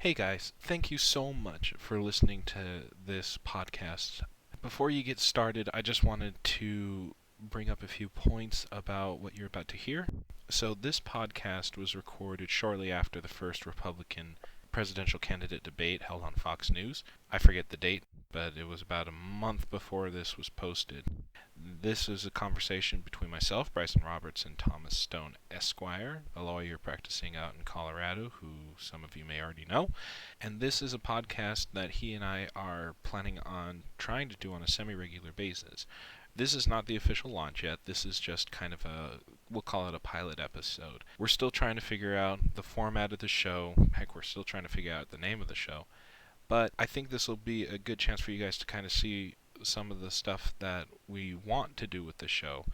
Hey guys, thank you so much for listening to this podcast. Before you get started, I just wanted to bring up a few points about what you're about to hear. So, this podcast was recorded shortly after the first Republican presidential candidate debate held on Fox News. I forget the date, but it was about a month before this was posted. This is a conversation between myself, Bryson Roberts, and Thomas Stone Esquire, a lawyer practicing out in Colorado, who some of you may already know. And this is a podcast that he and I are planning on trying to do on a semi-regular basis. This is not the official launch yet. This is just kind of we'll call it a pilot episode. We're still trying to figure out the format of the show. Heck, we're still trying to figure out the name of the show. But I think this will be a good chance for you guys to kind of see some of the stuff that we want to do with the show.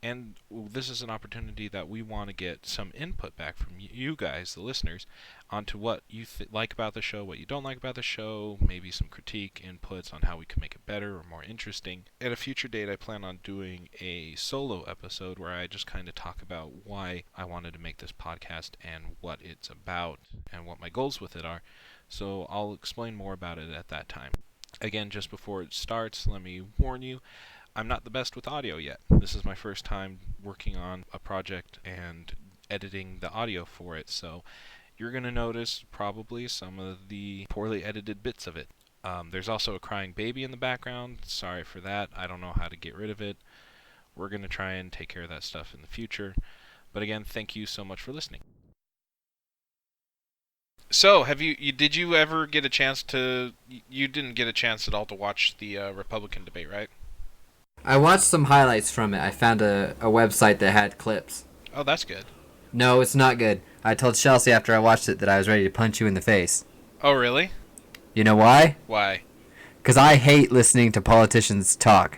And this is an opportunity that we want to get some input back from you guys, the listeners, onto what you like about the show, what you don't like about the show, maybe some critique, inputs on how we can make it better or more interesting. At a future date, I plan on doing a solo episode where I just kind of talk about why I wanted to make this podcast and what it's about and what my goals with it are. So I'll explain more about it at that time. Again, just before it starts, let me warn you, I'm not the best with audio yet. This is my first time working on a project and editing the audio for it, so you're going to notice probably some of the poorly edited bits of it. There's also a crying baby in the background. Sorry for that. I don't know how to get rid of it. We're going to try and take care of that stuff in the future. But again, thank you so much for listening. So, did you ever get a chance to? You didn't get a chance at all to watch the Republican debate, right? I watched some highlights from it. I found a website that had clips. Oh, that's good. No, it's not good. I told Chelsea after I watched it that I was ready to punch you in the face. Oh, really? You know why? Why? Because I hate listening to politicians talk.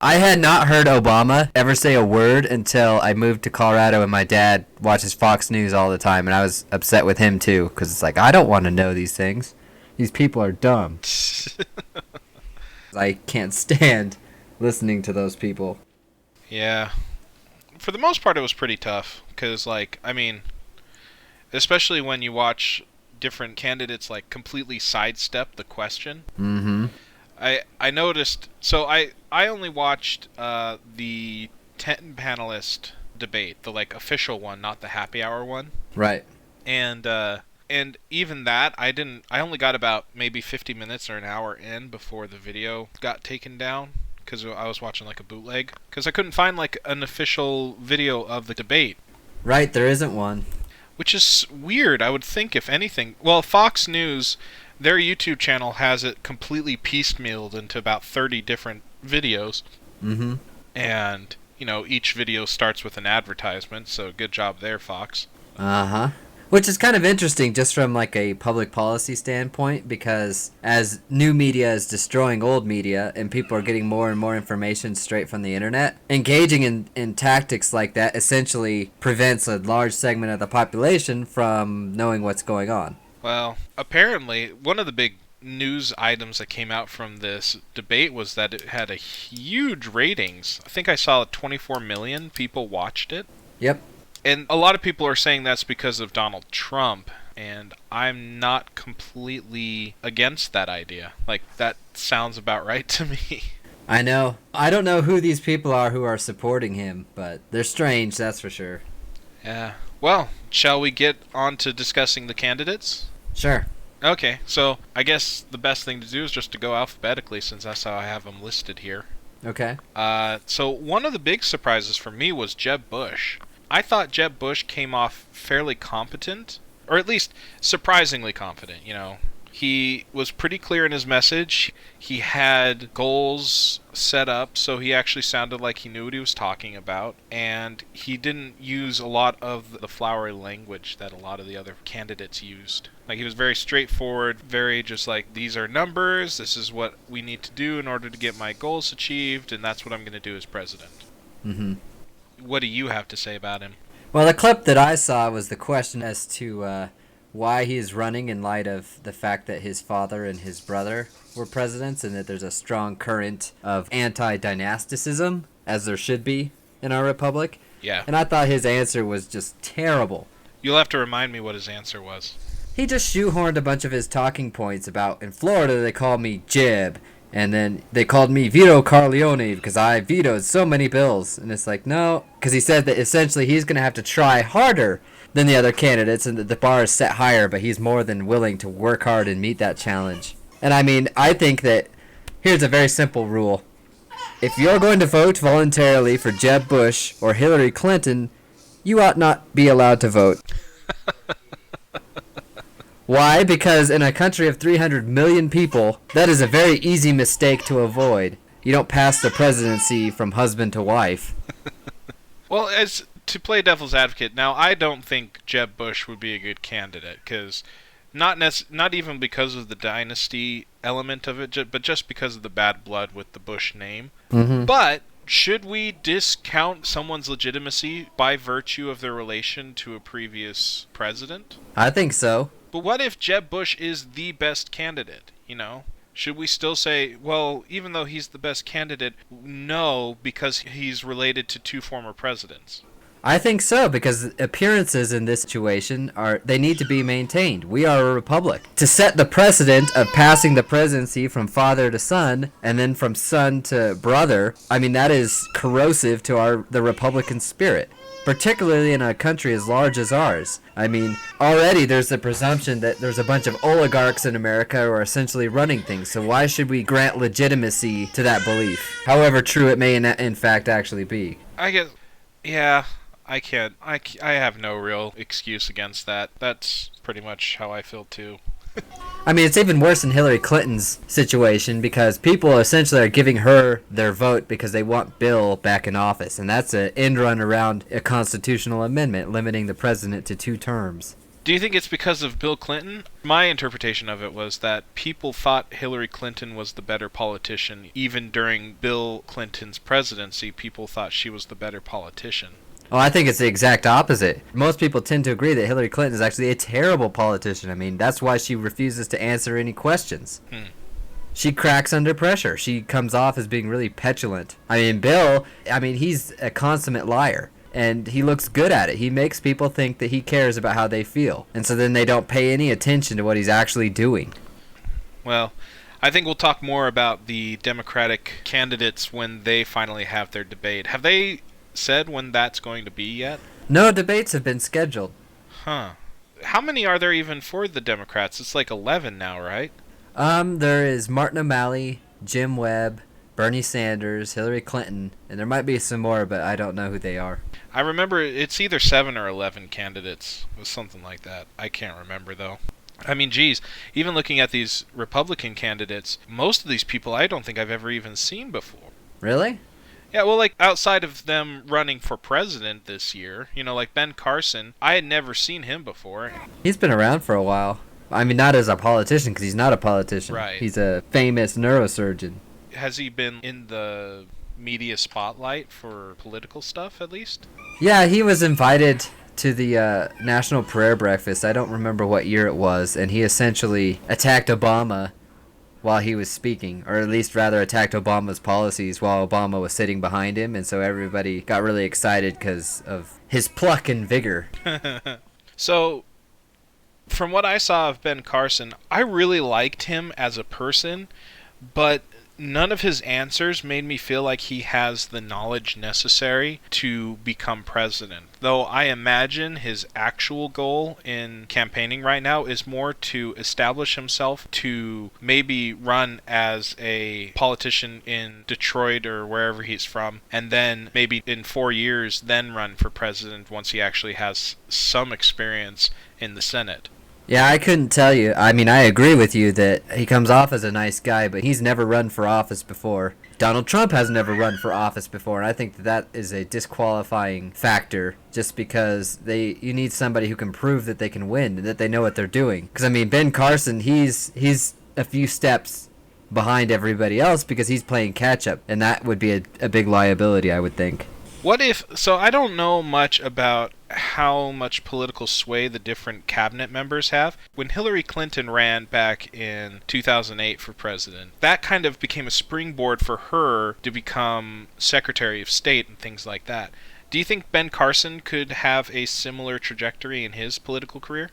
I had not heard Obama ever say a word until I moved to Colorado and my dad watches Fox News all the time, and I was upset with him too, because it's like, I don't want to know these things. These people are dumb. I can't stand listening to those people. Yeah. For the most part, it was pretty tough, because, especially when you watch different candidates, completely sidestep the question. Mm-hmm. I noticed, so I only watched the 10 panelist debate, the official one, not the happy hour one. Right. And even that, I only got about maybe 50 minutes or an hour in before the video got taken down, because I was watching a bootleg, because I couldn't find an official video of the debate. Right, there isn't one. Which is weird. I would think, if anything, well, Fox News, their YouTube channel has it completely piecemealed into about 30 different videos. Mm-hmm. And, each video starts with an advertisement, so good job there, Fox. Uh-huh. Which is kind of interesting just from a public policy standpoint, because as new media is destroying old media and people are getting more and more information straight from the internet, engaging in tactics like that essentially prevents a large segment of the population from knowing what's going on. Well, apparently, one of the big news items that came out from this debate was that it had a huge ratings. I think I saw 24 million people watched it. Yep. And a lot of people are saying that's because of Donald Trump, and I'm not completely against that idea. That sounds about right to me. I know. I don't know who these people are who are supporting him, but they're strange, that's for sure. Yeah. Well, shall we get on to discussing the candidates? Sure. Okay, so I guess the best thing to do is just to go alphabetically, since that's how I have them listed here. Okay. So one of the big surprises for me was Jeb Bush. I thought Jeb Bush came off fairly competent, or at least surprisingly confident, He was pretty clear in his message. He had goals set up, so he actually sounded like he knew what he was talking about, and he didn't use a lot of the flowery language that a lot of the other candidates used. He was very straightforward, very just these are numbers, this is what we need to do in order to get my goals achieved, and that's what I'm going to do as president. Mm-hmm. What do you have to say about him? Well, the clip that I saw was the question as to why he is running in light of the fact that his father and his brother were presidents, and that there's a strong current of anti-dynasticism, as there should be in our republic. Yeah. And I thought his answer was just terrible. You'll have to remind me what his answer was. He just shoehorned a bunch of his talking points about, in Florida they call me Jeb, and then they called me Vito Corleone because I vetoed so many bills. And it's like, no, because he said that essentially he's going to have to try harder than the other candidates and that the bar is set higher, but he's more than willing to work hard and meet that challenge. And I mean, I think that here's a very simple rule. If you're going to vote voluntarily for Jeb Bush or Hillary Clinton, you ought not be allowed to vote. Why? Because in a country of 300 million people, that is a very easy mistake to avoid. You don't pass the presidency from husband to wife. Well, as to play devil's advocate, now I don't think Jeb Bush would be a good candidate, because not even because of the dynasty element of it, but just because of the bad blood with the Bush name. Mm-hmm. But should we discount someone's legitimacy by virtue of their relation to a previous president? I think so. But what if Jeb Bush is the best candidate, you know? Should we still say, well, even though he's the best candidate, no, because he's related to two former presidents? I think so, because appearances in this situation they need to be maintained. We are a republic. To set the precedent of passing the presidency from father to son and then from son to brother, I mean, that is corrosive to the Republican spirit, particularly in a country as large as ours. I mean, already there's the presumption that there's a bunch of oligarchs in America who are essentially running things, so why should we grant legitimacy to that belief, however true it may in fact actually be? I guess, yeah, I can't. I have no real excuse against that. That's pretty much how I feel too. I mean, it's even worse in Hillary Clinton's situation because people essentially are giving her their vote because they want Bill back in office, and that's an end run around a constitutional amendment limiting the president to 2 terms. Do you think it's because of Bill Clinton? My interpretation of it was that people thought Hillary Clinton was the better politician. Even during Bill Clinton's presidency, people thought she was the better politician. Oh, I think it's the exact opposite. Most people tend to agree that Hillary Clinton is actually a terrible politician. I mean, that's why she refuses to answer any questions. She cracks under pressure. She comes off as being really petulant. I mean, Bill, he's a consummate liar. And he looks good at it. He makes people think that he cares about how they feel. And so then they don't pay any attention to what he's actually doing. Well, I think we'll talk more about the Democratic candidates when they finally have their debate. Have they said when that's going to be yet? No debates have been scheduled. Huh. How many are there even for the Democrats? It's like 11 now, right? There is Martin O'Malley, Jim Webb, Bernie Sanders, Hillary Clinton, and there might be some more, but I don't know who they are. I remember it's either 7 or 11 candidates. It was something like that. I can't remember, though. I mean, geez, even looking at these Republican candidates, most of these people I don't think I've ever even seen before. Really? Yeah, well, like, outside of them running for president this year, you know, like Ben Carson, I had never seen him before. He's been around for a while. I mean, not as a politician, because he's not a politician. Right. He's a famous neurosurgeon. Has he been in the media spotlight for political stuff, at least? Yeah, he was invited to the National Prayer Breakfast. I don't remember what year it was, and he essentially attacked Obama while he was speaking, or at least rather attacked Obama's policies while Obama was sitting behind him, and so everybody got really excited because of his pluck and vigor. So, from what I saw of Ben Carson, I really liked him as a person, but none of his answers made me feel like he has the knowledge necessary to become president. Though I imagine his actual goal in campaigning right now is more to establish himself to maybe run as a politician in Detroit or wherever he's from, and then maybe in 4 years then run for president once he actually has some experience in the Senate. Yeah, I couldn't tell you. I mean, I agree with you that he comes off as a nice guy, but he's never run for office before. Donald Trump has never run for office before, and I think that is a disqualifying factor just because you need somebody who can prove that they can win and that they know what they're doing. Because, I mean, Ben Carson, he's a few steps behind everybody else because he's playing catch-up, and that would be a big liability, I would think. What if, so I don't know much about how much political sway the different cabinet members have. When Hillary Clinton ran back in 2008 for president, that kind of became a springboard for her to become Secretary of State and things like that. Do you think Ben Carson could have a similar trajectory in his political career?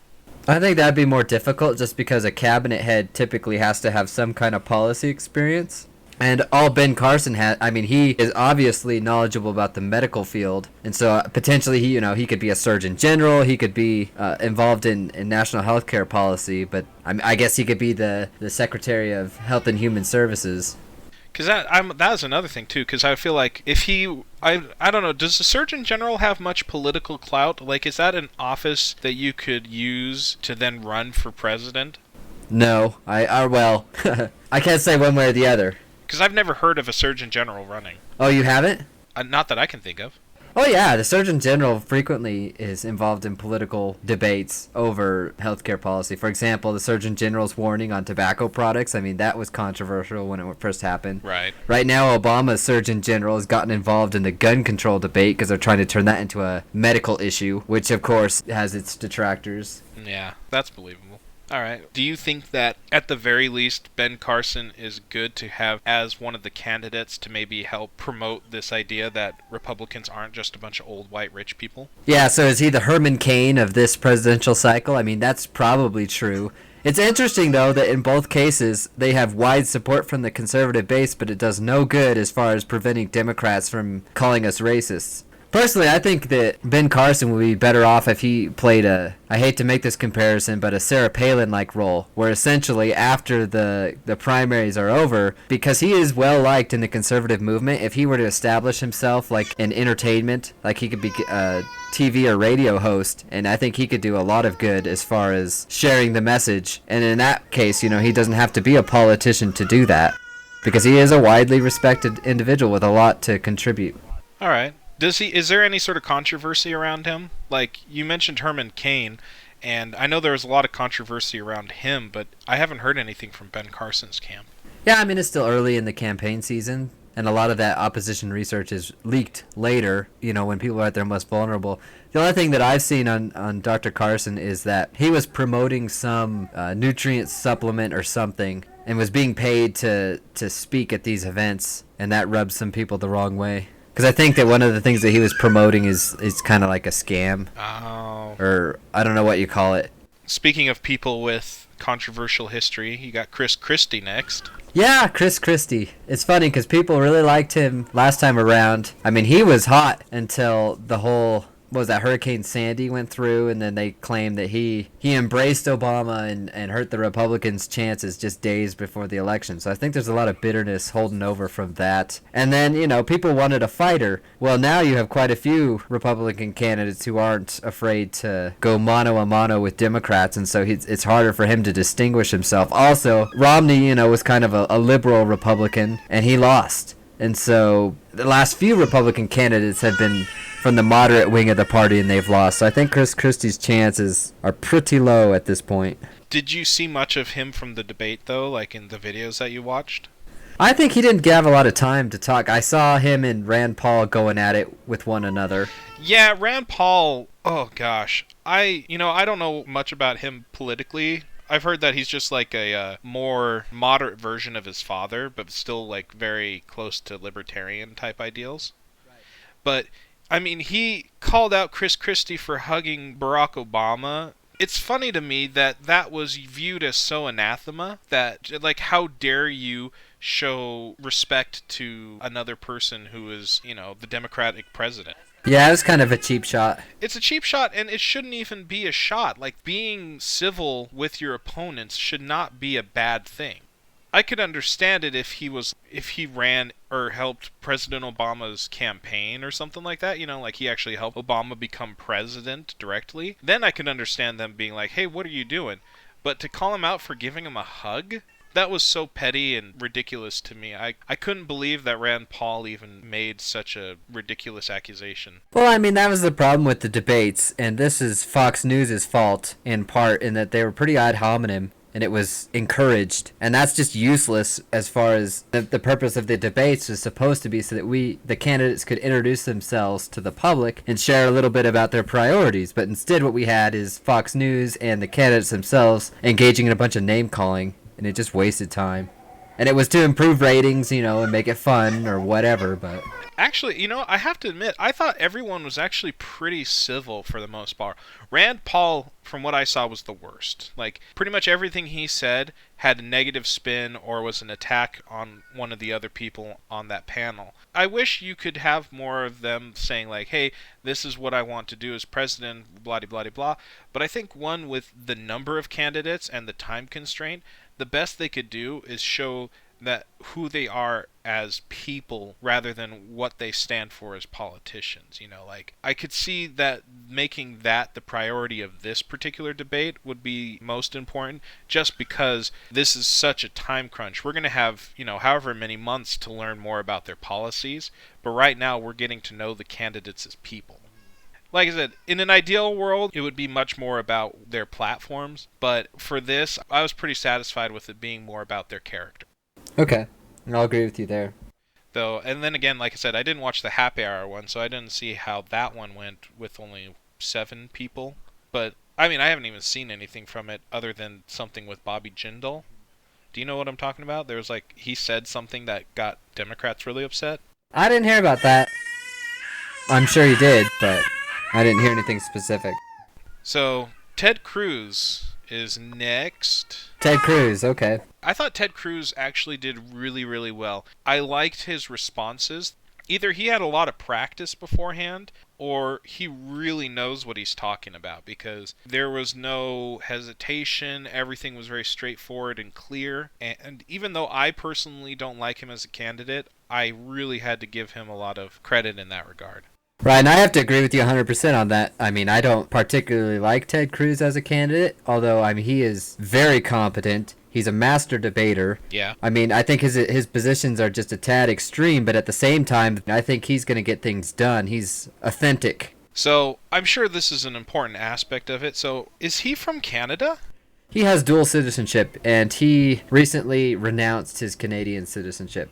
I think that'd be more difficult just because a cabinet head typically has to have some kind of policy experience. And all Ben Carson had, I mean, he is obviously knowledgeable about the medical field, and so potentially he could be a surgeon general, he could be involved in national healthcare policy, but I guess he could be the Secretary of Health and Human Services. Because that was another thing too. Because I feel like if I don't know, does the Surgeon General have much political clout? Like, is that an office that you could use to then run for president? No, well, I can't say one way or the other. Because I've never heard of a Surgeon General running. Oh, you haven't? Not that I can think of. Oh yeah, the Surgeon General frequently is involved in political debates over healthcare policy. For example, the Surgeon General's warning on tobacco products, I mean, that was controversial when it first happened. Right. Right now, Obama's Surgeon General has gotten involved in the gun control debate because they're trying to turn that into a medical issue, which of course has its detractors. Yeah, that's believable. All right. Do you think that, at the very least, Ben Carson is good to have as one of the candidates to maybe help promote this idea that Republicans aren't just a bunch of old white rich people? Yeah, so is he the Herman Cain of this presidential cycle? I mean, that's probably true. It's interesting, though, that in both cases, they have wide support from the conservative base, but it does no good as far as preventing Democrats from calling us racists. Personally, I think that Ben Carson would be better off if he played I hate to make this comparison, but a Sarah Palin-like role, where essentially after the primaries are over, because he is well liked in the conservative movement, if he were to establish himself like in entertainment, like he could be a TV or radio host, and I think he could do a lot of good as far as sharing the message. And in that case, he doesn't have to be a politician to do that, because he is a widely respected individual with a lot to contribute. All right. Is there any sort of controversy around him? Like, you mentioned Herman Cain, and I know there was a lot of controversy around him, but I haven't heard anything from Ben Carson's camp. Yeah, I mean, it's still early in the campaign season, and a lot of that opposition research is leaked later, when people are at their most vulnerable. The only thing that I've seen on Dr. Carson is that he was promoting some nutrient supplement or something, and was being paid to speak at these events, and that rubs some people the wrong way. Because I think that one of the things that he was promoting is kind of like a scam. Oh. Or I don't know what you call it. Speaking of people with controversial history, you got Chris Christie next. Yeah, Chris Christie. It's funny because people really liked him last time around. I mean, he was hot until the whole... What was that, Hurricane Sandy went through, and then they claimed that he embraced Obama and hurt the Republicans' chances just days before the election. So I think there's a lot of bitterness holding over from that. And then, people wanted a fighter. Well, now you have quite a few Republican candidates who aren't afraid to go mano a mano with Democrats, and so it's harder for him to distinguish himself. Also, Romney, was kind of a liberal Republican, and he lost. And so the last few Republican candidates have been from the moderate wing of the party, and they've lost. So I think Chris Christie's chances are pretty low at this point. Did you see much of him from the debate, though, like in the videos that you watched? I think he didn't have a lot of time to talk. I saw him and Rand Paul going at it with one another. Yeah, Rand Paul, oh gosh. I don't know much about him politically. I've heard that he's just like a more moderate version of his father, but still like very close to libertarian type ideals. Right. But I mean, he called out Chris Christie for hugging Barack Obama. It's funny to me that was viewed as so anathema that, like, how dare you show respect to another person who is, the Democratic president. Yeah, it was kind of a cheap shot. It's a cheap shot, and it shouldn't even be a shot. Like, being civil with your opponents should not be a bad thing. I could understand it if he ran or helped President Obama's campaign or something like that, like he actually helped Obama become president directly. Then I could understand them being like, hey, what are you doing? But to call him out for giving him a hug? That was so petty and ridiculous to me. I couldn't believe that Rand Paul even made such a ridiculous accusation. Well, I mean, that was the problem with the debates, and this is Fox News' fault in part in that they were pretty ad hominem, and it was encouraged. And that's just useless as far as the purpose of the debates is supposed to be so that the candidates could introduce themselves to the public and share a little bit about their priorities. But instead what we had is Fox News and the candidates themselves engaging in a bunch of name-calling, and it just wasted time. And it was to improve ratings, and make it fun or whatever, but... Actually, I have to admit, I thought everyone was actually pretty civil for the most part. Rand Paul, from what I saw, was the worst. Like, pretty much everything he said had a negative spin or was an attack on one of the other people on that panel. I wish you could have more of them saying, like, hey, this is what I want to do as president, blah, blah, blah, blah. But I think one with the number of candidates and the time constraint, the best they could do is show that who they are as people rather than what they stand for as politicians. Like, I could see that making that the priority of this particular debate would be most important, just because this is such a time crunch. We're going to have, however many months to learn more about their policies, but right now we're getting to know the candidates as people. Like I said, in an ideal world, it would be much more about their platforms, but for this, I was pretty satisfied with it being more about their character. Okay, I'll agree with you there. Though, and then again, like I said, I didn't watch the happy hour one, so I didn't see how that one went with only 7 people. But I mean, I haven't even seen anything from it other than something with Bobby Jindal. Do you know what I'm talking about? There was he said something that got Democrats really upset. I didn't hear about that. I'm sure you did, but I didn't hear anything specific. So Ted Cruz is next. Ted Cruz, okay. I thought Ted Cruz actually did really, really well. I liked his responses. Either he had a lot of practice beforehand, or he really knows what he's talking about, because there was no hesitation. Everything was very straightforward and clear. And even though I personally don't like him as a candidate, I really had to give him a lot of credit in that regard. Right, and I have to agree with you 100% on that. I mean, I don't particularly like Ted Cruz as a candidate, although he is very competent. He's a master debater. Yeah. I mean, I think his positions are just a tad extreme, but at the same time, I think he's going to get things done. He's authentic. So, I'm sure this is an important aspect of it. So, is he from Canada? He has dual citizenship, and he recently renounced his Canadian citizenship.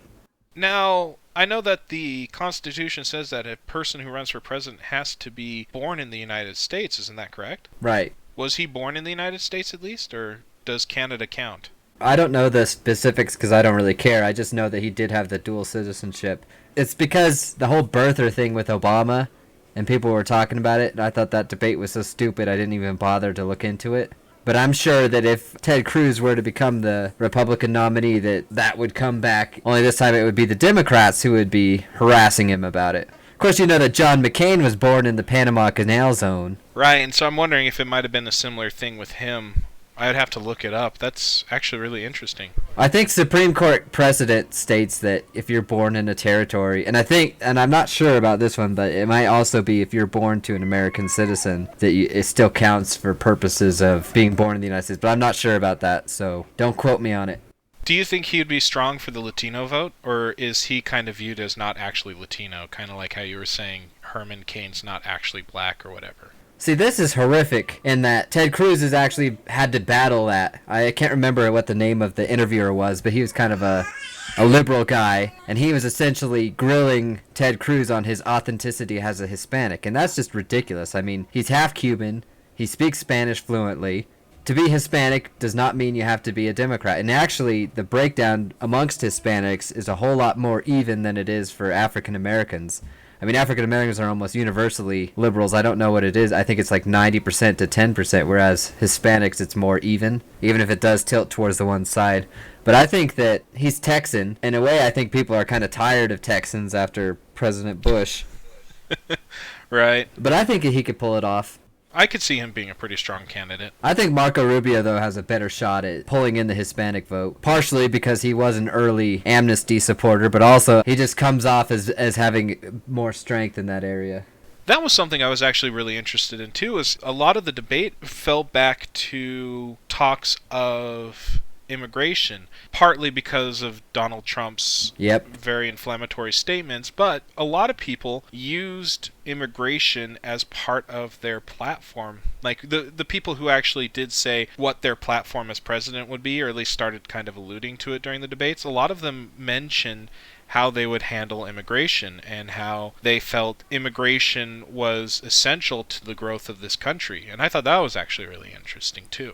Now, I know that the Constitution says that a person who runs for president has to be born in the United States. Isn't that correct? Right. Was he born in the United States at least, or does Canada count? I don't know the specifics because I don't really care. I just know that he did have the dual citizenship. It's because the whole birther thing with Obama, and people were talking about it, and I thought that debate was so stupid I didn't even bother to look into it. But I'm sure that if Ted Cruz were to become the Republican nominee, that would come back. Only this time it would be the Democrats who would be harassing him about it. Of course, you know that John McCain was born in the Panama Canal Zone. Right, and so I'm wondering if it might have been a similar thing with him. I would have to look it up. That's actually really interesting. I think Supreme Court precedent states that if you're born in a territory, and I'm not sure about this one, but it might also be if you're born to an American citizen, that it still counts for purposes of being born in the United States. But I'm not sure about that, so don't quote me on it. Do you think he would be strong for the Latino vote, or is he kind of viewed as not actually Latino, kind of like how you were saying Herman Cain's not actually black or whatever? See, this is horrific in that Ted Cruz has actually had to battle that. I can't remember what the name of the interviewer was, but he was kind of a liberal guy, and he was essentially grilling Ted Cruz on his authenticity as a Hispanic, and that's just ridiculous. I mean, he's half Cuban, he speaks Spanish fluently. To be Hispanic does not mean you have to be a Democrat, and actually, the breakdown amongst Hispanics is a whole lot more even than it is for African Americans. I mean, African Americans are almost universally liberals. I don't know what it is. I think it's like 90% to 10%, whereas Hispanics, it's more even if it does tilt towards the one side. But I think that he's Texan. In a way, I think people are kind of tired of Texans after President Bush. Right. But I think he could pull it off. I could see him being a pretty strong candidate. I think Marco Rubio, though, has a better shot at pulling in the Hispanic vote. Partially because he was an early amnesty supporter, but also he just comes off as having more strength in that area. That was something I was actually really interested in, too, is a lot of the debate fell back to talks of immigration, partly because of Donald Trump's very inflammatory statements, but a lot of people used immigration as part of their platform. Like the people who actually did say what their platform as president would be, or at least started kind of alluding to it during the debates, a lot of them mentioned how they would handle immigration and how they felt immigration was essential to the growth of this country. And I thought that was actually really interesting too.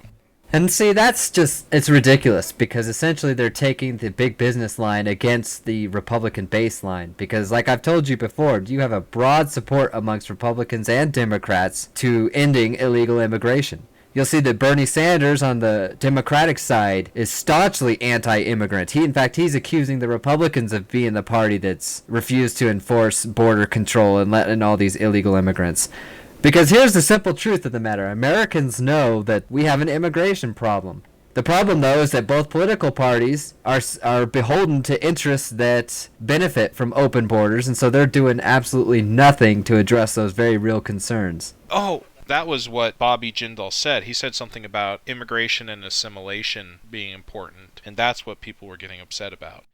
And see, it's ridiculous because essentially they're taking the big business line against the Republican baseline. Because, like I've told you before, you have a broad support amongst Republicans and Democrats to ending illegal immigration. You'll see that Bernie Sanders on the Democratic side is staunchly anti-immigrant. In fact, he's accusing the Republicans of being the party that's refused to enforce border control and let in all these illegal immigrants. Because here's the simple truth of the matter. Americans know that we have an immigration problem. The problem, though, is that both political parties are beholden to interests that benefit from open borders, and so they're doing absolutely nothing to address those very real concerns. Oh, that was what Bobby Jindal said. He said something about immigration and assimilation being important, and that's what people were getting upset about.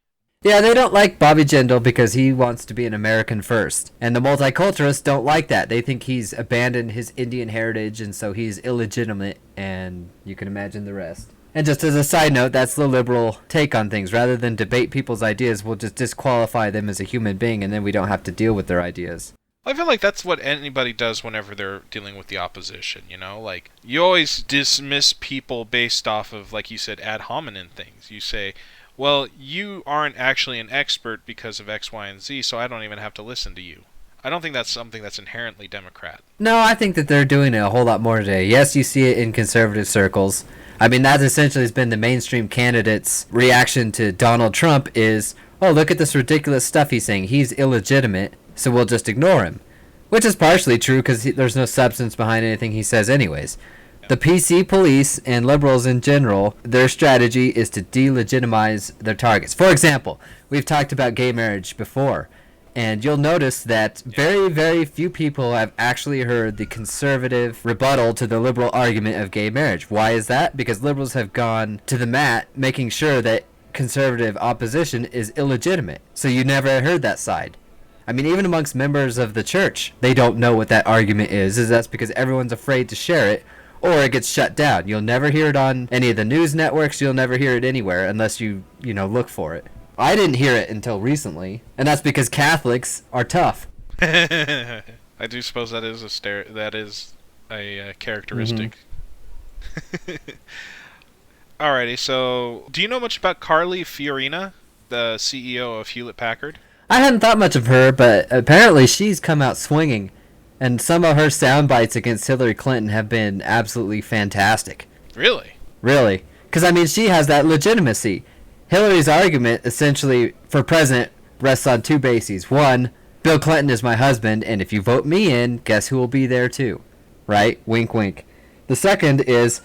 Yeah, they don't like Bobby Jindal because he wants to be an American first. And the multiculturalists don't like that. They think he's abandoned his Indian heritage and so he's illegitimate, and you can imagine the rest. And just as a side note, that's the liberal take on things. Rather than debate people's ideas, we'll just disqualify them as a human being and then we don't have to deal with their ideas. I feel like that's what anybody does whenever they're dealing with the opposition, you know? Like, you always dismiss people based off of, like you said, ad hominem things. You say, well, you aren't actually an expert because of X, Y, and Z, so I don't even have to listen to you. I don't think that's something that's inherently Democrat. No, I think that they're doing it a whole lot more today. Yes, you see it in conservative circles. I mean, that essentially has been the mainstream candidate's reaction to Donald Trump is, oh, look at this ridiculous stuff he's saying. He's illegitimate, so we'll just ignore him. Which is partially true because there's no substance behind anything he says anyways. The PC police and liberals in general, their strategy is to delegitimize their targets. For example, we've talked about gay marriage before, and you'll notice that very, very few people have actually heard the conservative rebuttal to the liberal argument of gay marriage. Why is that? Because liberals have gone to the mat making sure that conservative opposition is illegitimate. So you never heard that side. I mean, even amongst members of the church, they don't know what that argument is. That's because everyone's afraid to share it, or it gets shut down. You'll never hear it on any of the news networks. You'll never hear it anywhere unless you look for it. I didn't hear it until recently, and that's because Catholics are tough. I do suppose that is a characteristic. Mm-hmm. Alrighty, so do you know much about Carly Fiorina, the CEO of Hewlett-Packard? I hadn't thought much of her, but apparently she's come out swinging. And some of her sound bites against Hillary Clinton have been absolutely fantastic. Really? Really. Because, I mean, she has that legitimacy. Hillary's argument, essentially, for president, rests on two bases. One, Bill Clinton is my husband, and if you vote me in, guess who will be there too? Right? Wink, wink. The second is,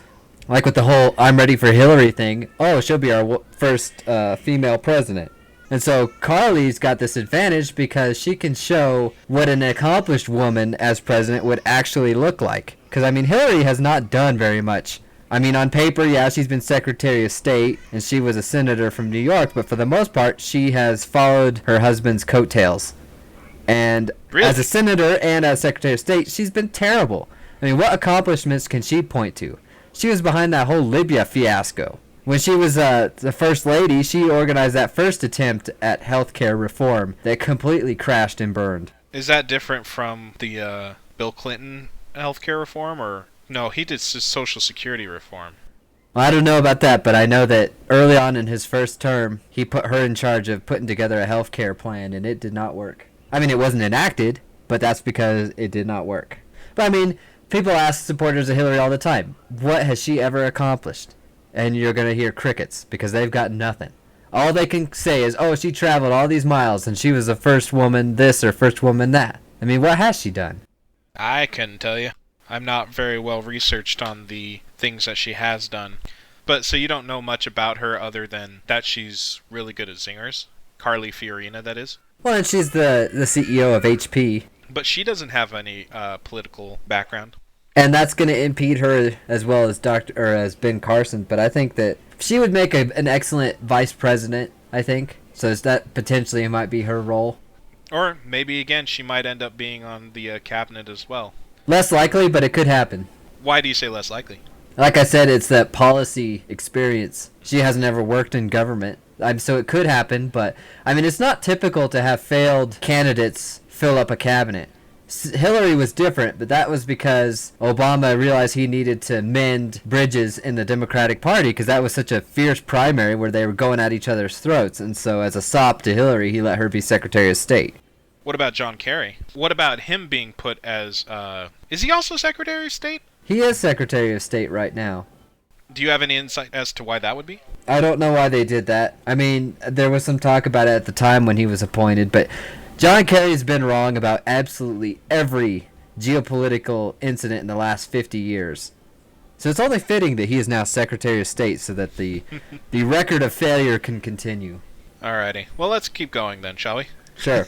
like with the whole I'm ready for Hillary thing, oh, she'll be our first female president. And so Carly's got this advantage because she can show what an accomplished woman as president would actually look like. Because, I mean, Hillary has not done very much. I mean, on paper, yeah, she's been Secretary of State, and she was a senator from New York, but for the most part, she has followed her husband's coattails. And really? As a senator and as Secretary of State, she's been terrible. I mean, what accomplishments can she point to? She was behind that whole Libya fiasco. When she was the First Lady, she organized that first attempt at healthcare reform that completely crashed and burned. Is that different from the Bill Clinton healthcare reform, or no? He did Social Security reform. Well, I don't know about that, but I know that early on in his first term, he put her in charge of putting together a healthcare plan, and it did not work. I mean, it wasn't enacted, but that's because it did not work. But I mean, people ask supporters of Hillary all the time, what has she ever accomplished? And you're going to hear crickets, because they've got nothing. All they can say is, oh, she traveled all these miles, and she was the first woman this or first woman that. I mean, what has she done? I couldn't tell you. I'm not very well researched on the things that she has done. But, so you don't know much about her other than that she's really good at zingers? Carly Fiorina, that is? Well, and she's the CEO of HP. But she doesn't have any political background. And that's going to impede her as well as as Ben Carson. But I think that she would make an excellent vice president, I think. So that potentially might be her role. Or maybe, again, she might end up being on the cabinet as well. Less likely, but it could happen. Why do you say less likely? Like I said, it's that policy experience. She hasn't ever worked in government. So it could happen, but I mean, it's not typical to have failed candidates fill up a cabinet. Hillary was different, but that was because Obama realized he needed to mend bridges in the Democratic Party because that was such a fierce primary where they were going at each other's throats. And so, as a sop to Hillary, he let her be Secretary of State. What about John Kerry? What about him being put as, is he also Secretary of State? He is Secretary of State right now. Do you have any insight as to why that would be? I don't know why they did that. I mean, there was some talk about it at the time when he was appointed, but John Kerry's been wrong about absolutely every geopolitical incident in the last 50 years. So it's only fitting that he is now Secretary of State so that the record of failure can continue. Alrighty. Well, let's keep going then, shall we? Sure.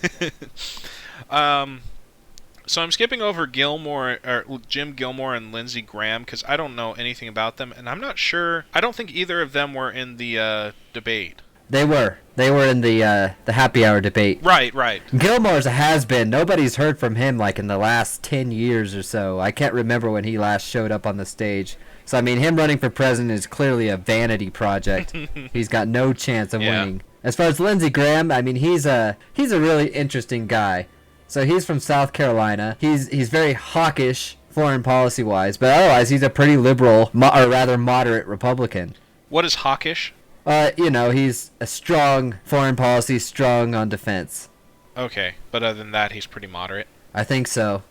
So I'm skipping over Jim Gilmore and Lindsey Graham because I don't know anything about them, and I'm not sure. I don't think either of them were in the debate. They were in the happy hour debate. Right. Gilmore's a has-been. Nobody's heard from him like in the last 10 years or so. I can't remember when he last showed up on the stage. So I mean, him running for president is clearly a vanity project. He's got no chance of winning. As far as Lindsey Graham, I mean, he's a really interesting guy. So he's from South Carolina. He's very hawkish foreign policy wise, but otherwise he's a pretty liberal or rather moderate Republican. What is hawkish? He's a strong foreign policy, strong on defense. Okay, but other than that, he's pretty moderate. I think so.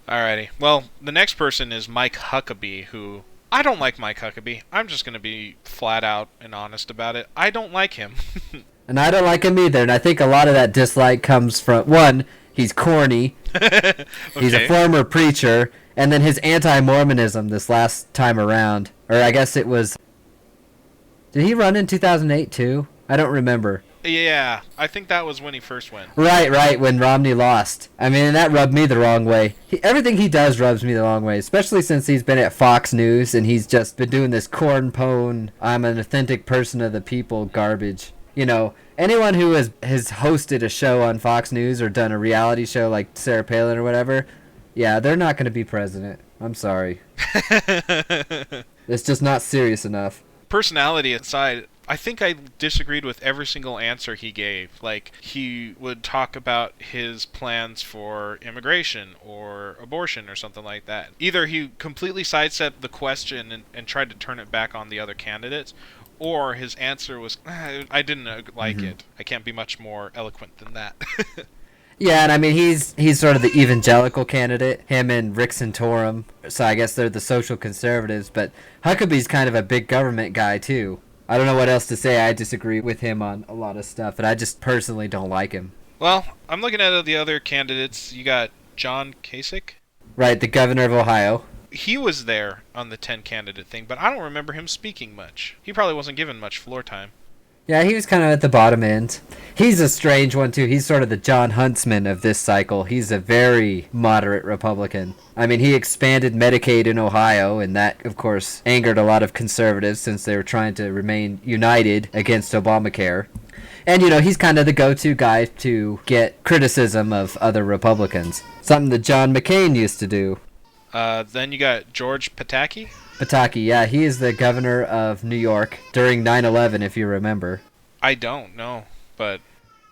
Alrighty. Well, the next person is Mike Huckabee, who... I don't like Mike Huckabee. I'm just going to be flat out and honest about it. I don't like him. And I don't like him either, and I think a lot of that dislike comes from, one, he's corny, Okay. He's a former preacher, and then his anti-Mormonism this last time around, or I guess it was... Did he run in 2008 too? I don't remember. Yeah, I think that was when he first went. Right, when Romney lost. I mean, that rubbed me the wrong way. Everything he does rubs me the wrong way, especially since he's been at Fox News and he's just been doing this corn-pone, I'm an authentic person of the people garbage. You know, anyone who has hosted a show on Fox News or done a reality show like Sarah Palin or whatever, yeah, they're not going to be president. I'm sorry. It's just not serious enough. Personality aside, I think I disagreed with every single answer he gave. Like, he would talk about his plans for immigration or abortion or something like that. Either he completely sidestepped the question and tried to turn it back on the other candidates, or his answer was, I didn't like it. I can't be much more eloquent than that. Yeah, and I mean, he's sort of the evangelical candidate, him and Rick Santorum. So I guess they're the social conservatives, but Huckabee's kind of a big government guy, too. I don't know what else to say. I disagree with him on a lot of stuff, but I just personally don't like him. Well, I'm looking at the other candidates. You got John Kasich. Right, the governor of Ohio. He was there on the 10-candidate thing, but I don't remember him speaking much. He probably wasn't given much floor time. Yeah, he was kind of at the bottom end. He's a strange one, too. He's sort of the John Huntsman of this cycle. He's a very moderate Republican. I mean, he expanded Medicaid in Ohio, and that, of course, angered a lot of conservatives since they were trying to remain united against Obamacare. And, you know, he's kind of the go-to guy to get criticism of other Republicans. Something that John McCain used to do. Then you got George Pataki. Pataki, yeah, he is the governor of New York during 9/11, if you remember. I don't know, but...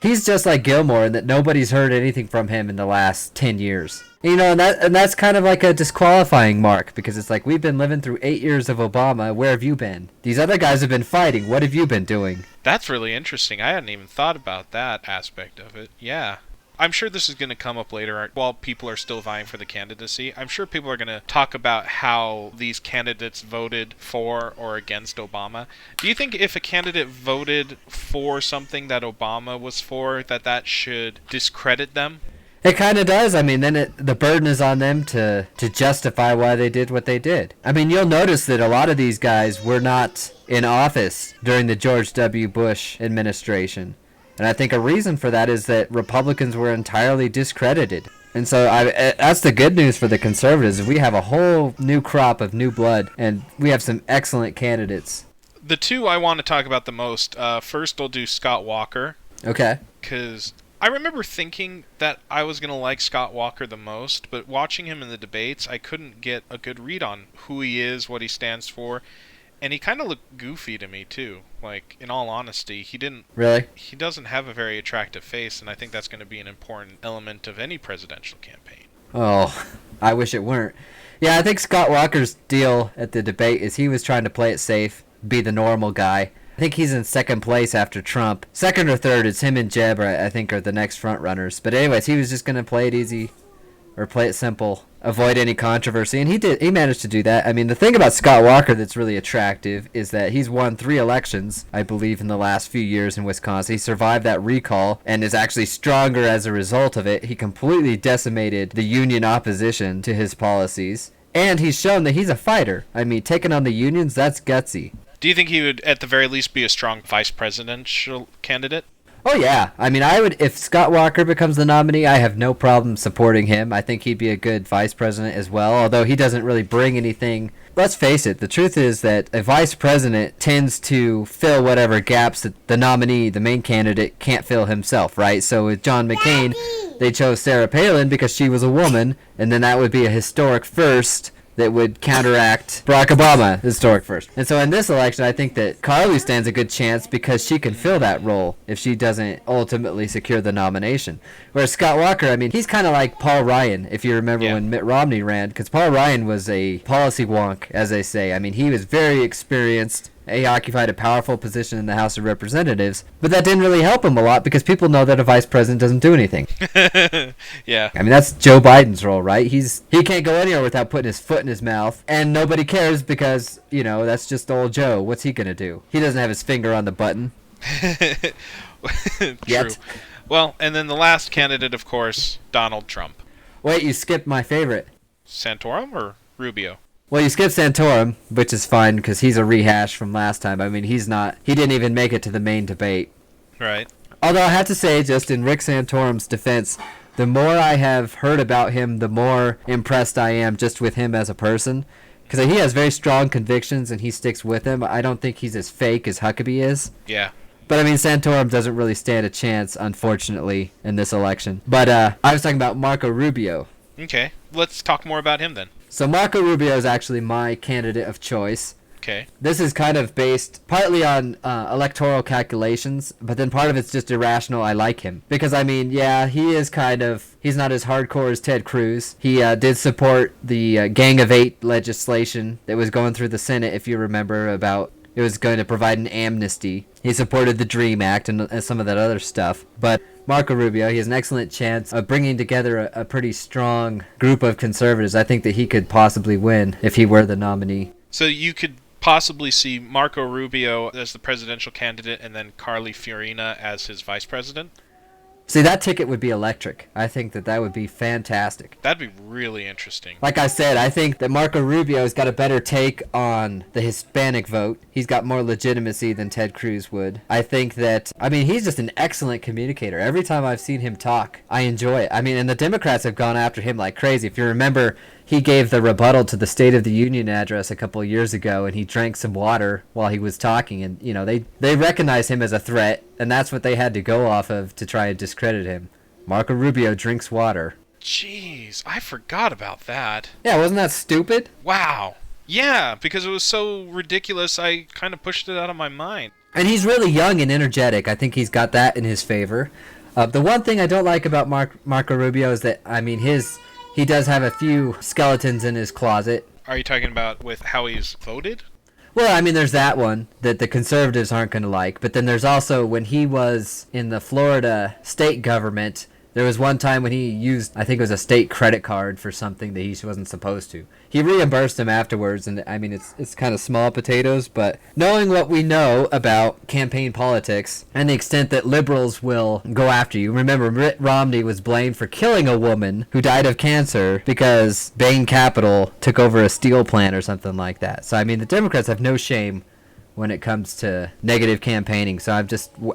He's just like Gilmore in that nobody's heard anything from him in the last 10 years. You know, and that's kind of like a disqualifying mark, because it's like, we've been living through 8 years of Obama, where have you been? These other guys have been fighting, what have you been doing? That's really interesting. I hadn't even thought about that aspect of it. Yeah. I'm sure this is going to come up later while people are still vying for the candidacy. I'm sure people are going to talk about how these candidates voted for or against Obama. Do you think if a candidate voted for something that Obama was for, that should discredit them? It kind of does. I mean, then the burden is on them to justify why they did what they did. I mean, you'll notice that a lot of these guys were not in office during the George W. Bush administration. And I think a reason for that is that Republicans were entirely discredited. And so that's the good news for the conservatives. We have a whole new crop of new blood, and we have some excellent candidates. The two I want to talk about the most, first I'll do Scott Walker. Okay. Because I remember thinking that I was going to like Scott Walker the most, but watching him in the debates, I couldn't get a good read on who he is, what he stands for. And he kind of looked goofy to me, too. Like, in all honesty, Really? He doesn't have a very attractive face, and I think that's going to be an important element of any presidential campaign. Oh, I wish it weren't. Yeah, I think Scott Walker's deal at the debate is he was trying to play it safe, be the normal guy. I think he's in second place after Trump. Second or third, it's him and Jeb, I think, are the next front runners. But anyways, he was just going to play it easy or play it simple, avoid any controversy, and he did. He managed to do that. I mean, the thing about Scott Walker that's really attractive is that he's won 3 elections, I believe, in the last few years in Wisconsin. He survived that recall and is actually stronger as a result of it. He completely decimated the union opposition to his policies, and he's shown that he's a fighter. I mean, taking on the unions, that's gutsy. Do you think he would, at the very least, be a strong vice presidential candidate? Oh yeah, I mean, I would if Scott Walker becomes the nominee, I have no problem supporting him. I think he'd be a good vice president as well, although he doesn't really bring anything. Let's face it, the truth is that a vice president tends to fill whatever gaps that the nominee, the main candidate, can't fill himself, right? So with John McCain, they chose Sarah Palin because she was a woman, and then that would be a historic first that would counteract Barack Obama, historic first. And so in this election, I think that Carly stands a good chance because she can fill that role if she doesn't ultimately secure the nomination. Whereas Scott Walker, I mean, he's kind of like Paul Ryan, if you remember when Mitt Romney ran, because Paul Ryan was a policy wonk, as they say. I mean, he was very experienced. He occupied a powerful position in the House of Representatives, but that didn't really help him a lot because people know that a vice president doesn't do anything. Yeah. I mean, that's Joe Biden's role, right? He can't go anywhere without putting his foot in his mouth, and nobody cares because, you know, that's just old Joe. What's he going to do? He doesn't have his finger on the button. True. Yet. Well, and then the last candidate, of course, Donald Trump. Wait, you skipped my favorite. Santorum or Rubio? Well, you skipped Santorum, which is fine because he's a rehash from last time. I mean, he didn't even make it to the main debate. Right. Although I have to say, just in Rick Santorum's defense, the more I have heard about him, the more impressed I am just with him as a person. Because he has very strong convictions and he sticks with them. I don't think he's as fake as Huckabee is. Yeah. But I mean, Santorum doesn't really stand a chance, unfortunately, in this election. But I was talking about Marco Rubio. Okay. Let's talk more about him then. So Marco Rubio is actually my candidate of choice. Okay. This is kind of based partly on electoral calculations, but then part of it's just irrational. I like him. Because, I mean, yeah, he's not as hardcore as Ted Cruz. He did support the Gang of Eight legislation that was going through the Senate, if you remember, about it was going to provide an amnesty. He supported the DREAM Act and some of that other stuff. But Marco Rubio, he has an excellent chance of bringing together a pretty strong group of conservatives. I think that he could possibly win if he were the nominee. So you could possibly see Marco Rubio as the presidential candidate and then Carly Fiorina as his vice president? See, that ticket would be electric. I think that would be fantastic. That'd be really interesting. Like I said, I think that Marco Rubio's got a better take on the Hispanic vote. He's got more legitimacy than Ted Cruz would. I think that, I mean, he's just an excellent communicator. Every time I've seen him talk, I enjoy it. I mean, and the Democrats have gone after him like crazy. If you remember, he gave the rebuttal to the State of the Union address a couple of years ago, and he drank some water while he was talking. And, you know, they recognize him as a threat, and that's what they had to go off of to try and discredit him. Marco Rubio drinks water. Jeez, I forgot about that. Yeah, wasn't that stupid? Wow. Yeah, because it was so ridiculous, I kind of pushed it out of my mind. And he's really young and energetic. I think he's got that in his favor. The one thing I don't like about Marco Rubio is that, I mean, he does have a few skeletons in his closet. Are you talking about with how he's voted? Well, I mean, there's that one that the conservatives aren't going to like. But then there's also when he was in the Florida state government, there was one time when he used, I think it was a state credit card for something that he wasn't supposed to. He reimbursed him afterwards, and I mean, it's kind of small potatoes, but knowing what we know about campaign politics and the extent that liberals will go after you. Remember, Mitt Romney was blamed for killing a woman who died of cancer because Bain Capital took over a steel plant or something like that. So, I mean, the Democrats have no shame when it comes to negative campaigning. So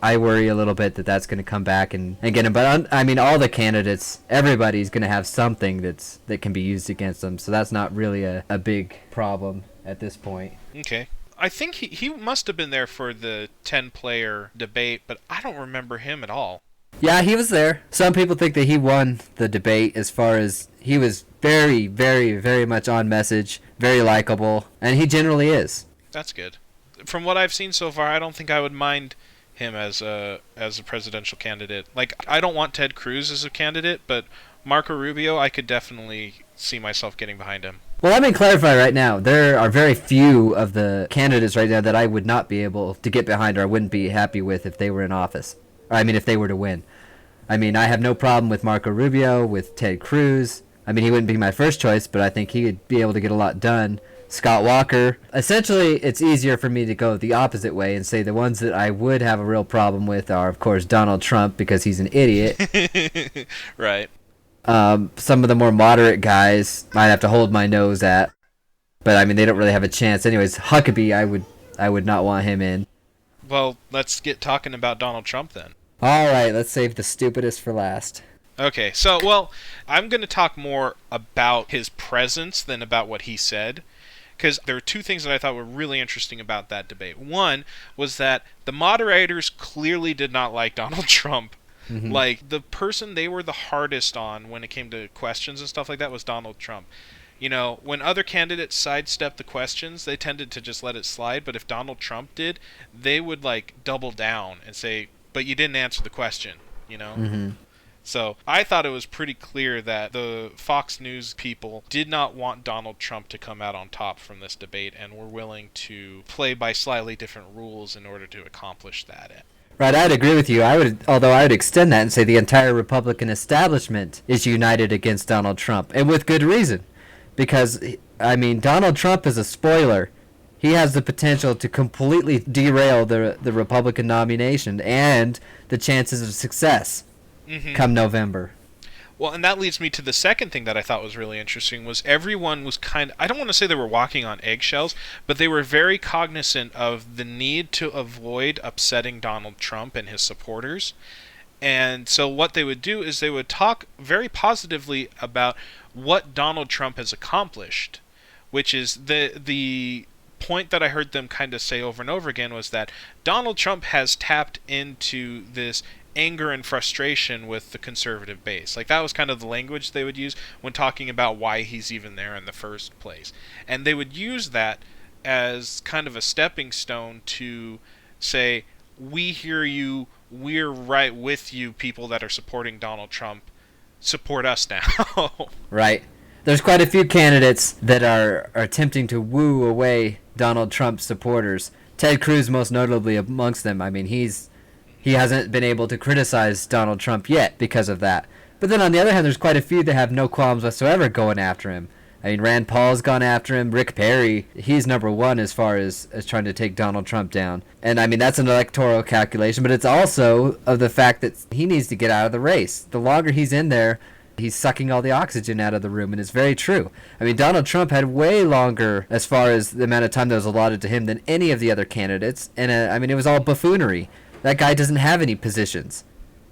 I worry a little bit that that's going to come back and get him. But I mean, all the candidates, everybody's going to have something that can be used against them. So that's not really a big problem at this point. Okay. I think he must have been there for the 10-player debate, but I don't remember him at all. Yeah, he was there. Some people think that he won the debate as far as he was very, very, very much on message, very likable, and he generally is. That's good. From what I've seen so far, I don't think I would mind him as a presidential candidate. Like, I don't want Ted Cruz as a candidate, but Marco Rubio, I could definitely see myself getting behind him. Well, let me clarify right now. There are very few of the candidates right now that I would not be able to get behind or I wouldn't be happy with if they were in office. Or, I mean, if they were to win. I mean, I have no problem with Marco Rubio, with Ted Cruz. I mean, he wouldn't be my first choice, but I think he would be able to get a lot done. Scott Walker. Essentially, it's easier for me to go the opposite way and say the ones that I would have a real problem with are, of course, Donald Trump because he's an idiot. Right. Some of the more moderate guys might have to hold my nose at, but I mean they don't really have a chance. Anyways, Huckabee, I would not want him in. Well, let's get talking about Donald Trump then. All right, let's save the stupidest for last. Okay, so, well, I'm going to talk more about his presence than about what he said, because there were two things that I thought were really interesting about that debate. One was that the moderators clearly did not like Donald Trump. Mm-hmm. Like, the person they were the hardest on when it came to questions and stuff like that was Donald Trump. You know, when other candidates sidestepped the questions, they tended to just let it slide, but if Donald Trump did, they would, like, double down and say, but you didn't answer the question, you know? Mm-hmm. So I thought it was pretty clear that the Fox News people did not want Donald Trump to come out on top from this debate and were willing to play by slightly different rules in order to accomplish that. Right, I'd agree with you. Although I would extend that and say the entire Republican establishment is united against Donald Trump, and with good reason. Because, I mean, Donald Trump is a spoiler. He has the potential to completely derail the Republican nomination and the chances of success come November. Well, and that leads me to the second thing that I thought was really interesting was everyone was I don't want to say they were walking on eggshells, but they were very cognizant of the need to avoid upsetting Donald Trump and his supporters. And so what they would do is they would talk very positively about what Donald Trump has accomplished, which is the point that I heard them kind of say over and over again was that Donald Trump has tapped into this anger and frustration with the conservative base. Like, that was kind of the language they would use when talking about why he's even there in the first place. And they would use that as kind of a stepping stone to say, we hear you, we're right with you, people that are supporting Donald Trump. Support us now. Right. There's quite a few candidates that are attempting to woo away Donald Trump's supporters. Ted Cruz most notably amongst them. I mean, he hasn't been able to criticize Donald Trump yet because of that. But then on the other hand, there's quite a few that have no qualms whatsoever going after him. I mean, Rand Paul's gone after him. Rick Perry, he's number one as far as trying to take Donald Trump down. And I mean, that's an electoral calculation, but it's also of the fact that he needs to get out of the race. The longer he's in there, he's sucking all the oxygen out of the room, and it's very true. I mean, Donald Trump had way longer as far as the amount of time that was allotted to him than any of the other candidates. And I mean, it was all buffoonery. That guy doesn't have any positions.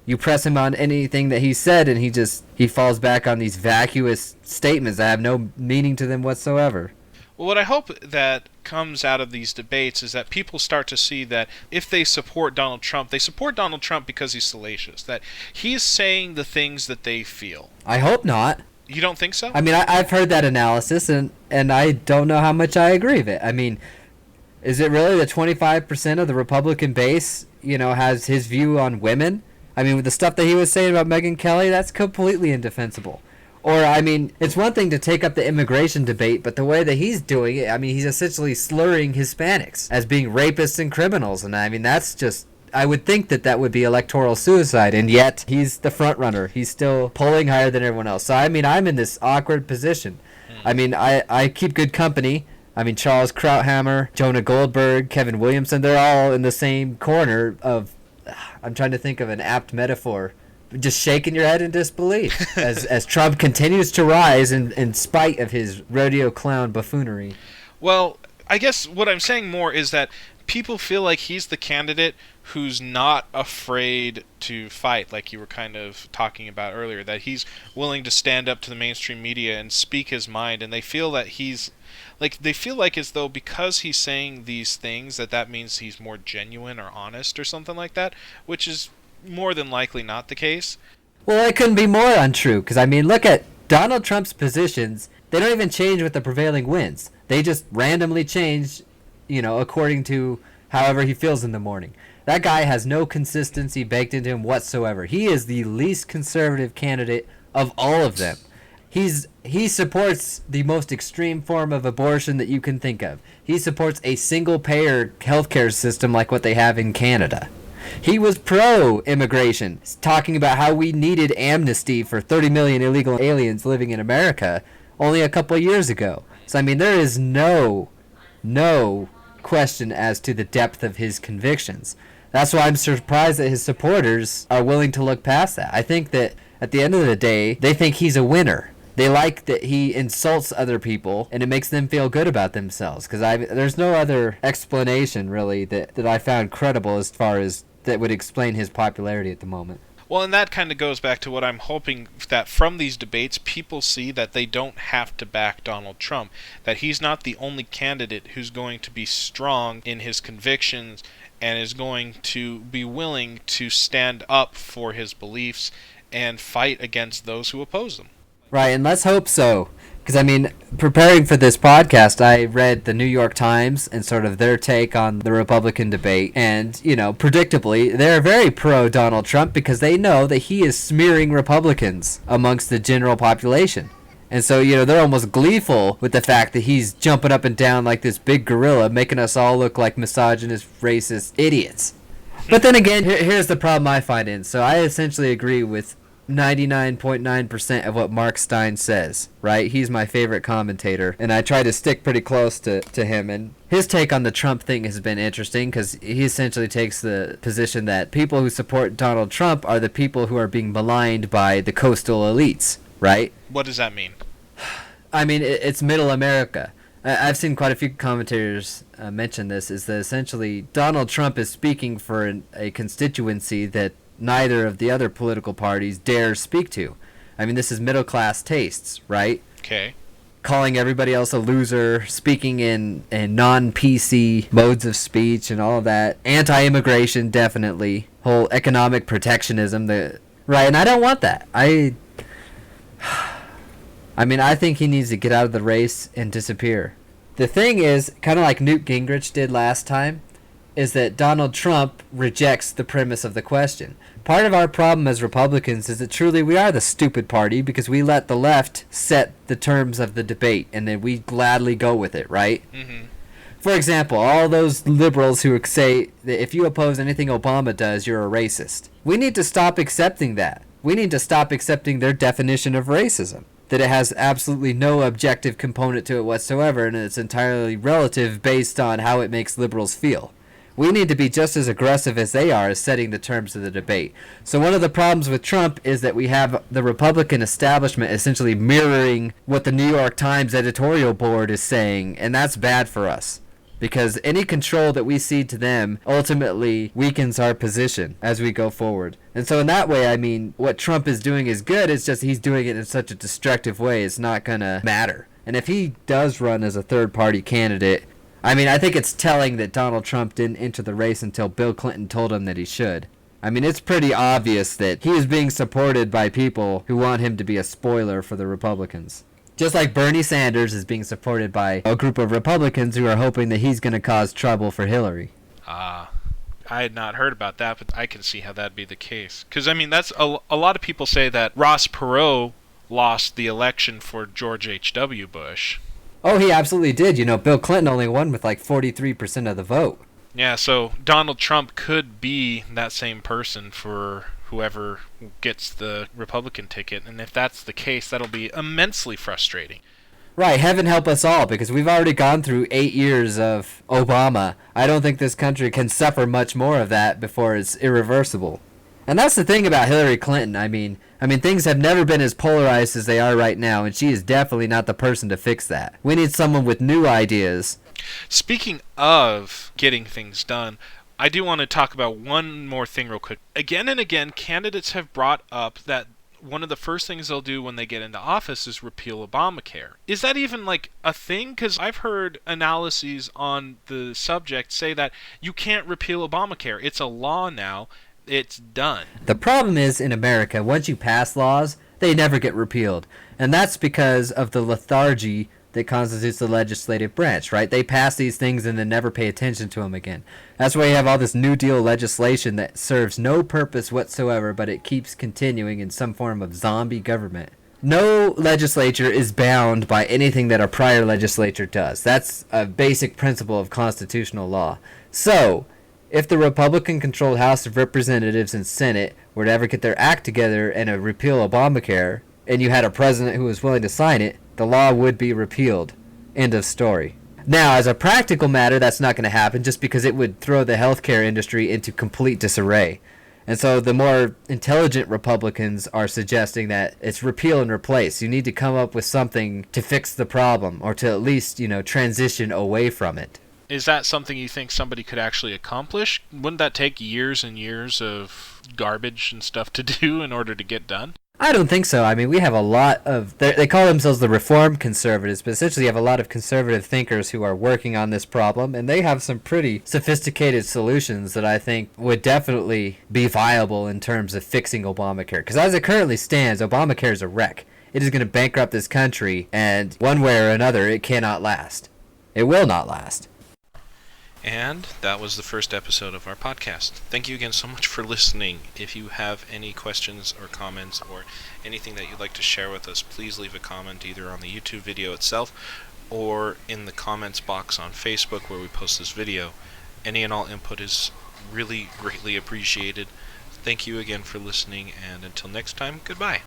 You press him on anything that he said, and he falls back on these vacuous statements that have no meaning to them whatsoever. Well, what I hope that comes out of these debates is that people start to see that if they support Donald Trump, they support Donald Trump because he's salacious, that he's saying the things that they feel. I hope not. You don't think so? I mean, I've heard that analysis, and I don't know how much I agree with it. I mean, is it really that 25% of the Republican base, has his view on women? I mean, with the stuff that he was saying about Megyn Kelly, that's completely indefensible. Or, I mean, it's one thing to take up the immigration debate, but the way that he's doing it, I mean, he's essentially slurring Hispanics as being rapists and criminals. And I mean, that's just, I would think that would be electoral suicide. And yet, he's the front runner. He's still polling higher than everyone else. So, I mean, I'm in this awkward position. I mean, I keep good company. I mean, Charles Krauthammer, Jonah Goldberg, Kevin Williamson, they're all in the same corner of, I'm trying to think of an apt metaphor, just shaking your head in disbelief as Trump continues to rise in spite of his rodeo clown buffoonery. Well, I guess what I'm saying more is that people feel like he's the candidate who's not afraid to fight, like you were kind of talking about earlier, that he's willing to stand up to the mainstream media and speak his mind, and they feel that they feel like as though because he's saying these things that means he's more genuine or honest or something like that, which is more than likely not the case. Well, it couldn't be more untrue, because I mean, look at Donald Trump's positions. They don't even change with the prevailing winds. They just randomly change, according to however he feels in the morning. That guy has no consistency baked into him whatsoever. He is the least conservative candidate of all of them. He supports the most extreme form of abortion that you can think of. He supports a single-payer healthcare system like what they have in Canada. He was pro-immigration, talking about how we needed amnesty for 30 million illegal aliens living in America only a couple of years ago. So, I mean, there is no question as to the depth of his convictions. That's why I'm surprised that his supporters are willing to look past that. I think that at the end of the day, they think he's a winner. They like that he insults other people, and it makes them feel good about themselves. Because there's no other explanation, really, that I found credible as far as that would explain his popularity at the moment. Well, and that kind of goes back to what I'm hoping, that from these debates, people see that they don't have to back Donald Trump, that he's not the only candidate who's going to be strong in his convictions and is going to be willing to stand up for his beliefs and fight against those who oppose them. Right, and let's hope so. Because, I mean, preparing for this podcast, I read the New York Times and sort of their take on the Republican debate. And, you know, predictably, they're very pro-Donald Trump because they know that he is smearing Republicans amongst the general population. And so, you know, they're almost gleeful with the fact that he's jumping up and down like this big gorilla, making us all look like misogynist, racist idiots. But then again, here's the problem I find in. So I essentially agree with 99.9% of what Mark Steyn says, right? He's my favorite commentator, and I try to stick pretty close to him. And his take on the Trump thing has been interesting because he essentially takes the position that people who support Donald Trump are the people who are being maligned by the coastal elites, right? What does that mean? I mean, it's middle America. I've seen quite a few commentators mention this, is that essentially Donald Trump is speaking for a constituency that neither of the other political parties dare speak to. I mean, this is middle class tastes, right? Okay. Calling everybody else a loser, speaking in non-PC modes of speech and all of that. Anti-immigration, definitely. Whole economic protectionism, right? And I don't want that. I mean, I think he needs to get out of the race and disappear. The thing is, kind of like Newt Gingrich did last time, is that Donald Trump rejects the premise of the question. Part of our problem as Republicans is that truly we are the stupid party because we let the left set the terms of the debate and then we gladly go with it, right? Mm-hmm. For example, all those liberals who say that if you oppose anything Obama does, you're a racist. We need to stop accepting that. We need to stop accepting their definition of racism. That it has absolutely no objective component to it whatsoever and it's entirely relative based on how it makes liberals feel. We need to be just as aggressive as they are as setting the terms of the debate. So one of the problems with Trump is that we have the Republican establishment essentially mirroring what the New York Times editorial board is saying, and that's bad for us. Because any control that we cede to them ultimately weakens our position as we go forward. And so in that way, I mean, what Trump is doing is good, it's just he's doing it in such a destructive way, it's not going to matter. And if he does run as a third-party candidate, I mean, I think it's telling that Donald Trump didn't enter the race until Bill Clinton told him that he should. I mean, it's pretty obvious that he is being supported by people who want him to be a spoiler for the Republicans. Just like Bernie Sanders is being supported by a group of Republicans who are hoping that he's going to cause trouble for Hillary. I had not heard about that, but I can see how that'd be the case. Because, I mean, that's a lot of people say that Ross Perot lost the election for George H.W. Bush. Oh, he absolutely did. You know, Bill Clinton only won with like 43% of the vote. Yeah, so Donald Trump could be that same person for whoever gets the Republican ticket, and if that's the case, that'll be immensely frustrating. Right, heaven help us all, because we've already gone through 8 years of Obama. I don't think this country can suffer much more of that before it's irreversible. And that's the thing about Hillary Clinton. I mean, things have never been as polarized as they are right now, and she is definitely not the person to fix that. We need someone with new ideas. Speaking of getting things done, I do want to talk about one more thing real quick. Again and again, candidates have brought up that one of the first things they'll do when they get into office is repeal Obamacare. Is that even like a thing? Because I've heard analyses on the subject say that you can't repeal Obamacare. It's a law now. It's done. The problem is, in America, once you pass laws, they never get repealed. And that's because of the lethargy that constitutes the legislative branch, right? They pass these things and then never pay attention to them again. That's why you have all this New Deal legislation that serves no purpose whatsoever, but it keeps continuing in some form of zombie government. No legislature is bound by anything that a prior legislature does. That's a basic principle of constitutional law. So, if the Republican-controlled House of Representatives and Senate were to ever get their act together and repeal Obamacare, and you had a president who was willing to sign it, the law would be repealed. End of story. Now, as a practical matter, that's not going to happen just because it would throw the healthcare industry into complete disarray. And so the more intelligent Republicans are suggesting that it's repeal and replace. You need to come up with something to fix the problem, or to at least, transition away from it. Is that something you think somebody could actually accomplish? Wouldn't that take years and years of garbage and stuff to do in order to get done? I don't think so. I mean, we have a lot of... They call themselves the Reform Conservatives, but essentially you have a lot of conservative thinkers who are working on this problem, and they have some pretty sophisticated solutions that I think would definitely be viable in terms of fixing Obamacare. Because as it currently stands, Obamacare is a wreck. It is going to bankrupt this country, and one way or another, it cannot last. It will not last. And that was the first episode of our podcast. Thank you again so much for listening. If you have any questions or comments or anything that you'd like to share with us, please leave a comment either on the YouTube video itself or in the comments box on Facebook where we post this video. Any and all input is really greatly appreciated. Thank you again for listening, and until next time, goodbye.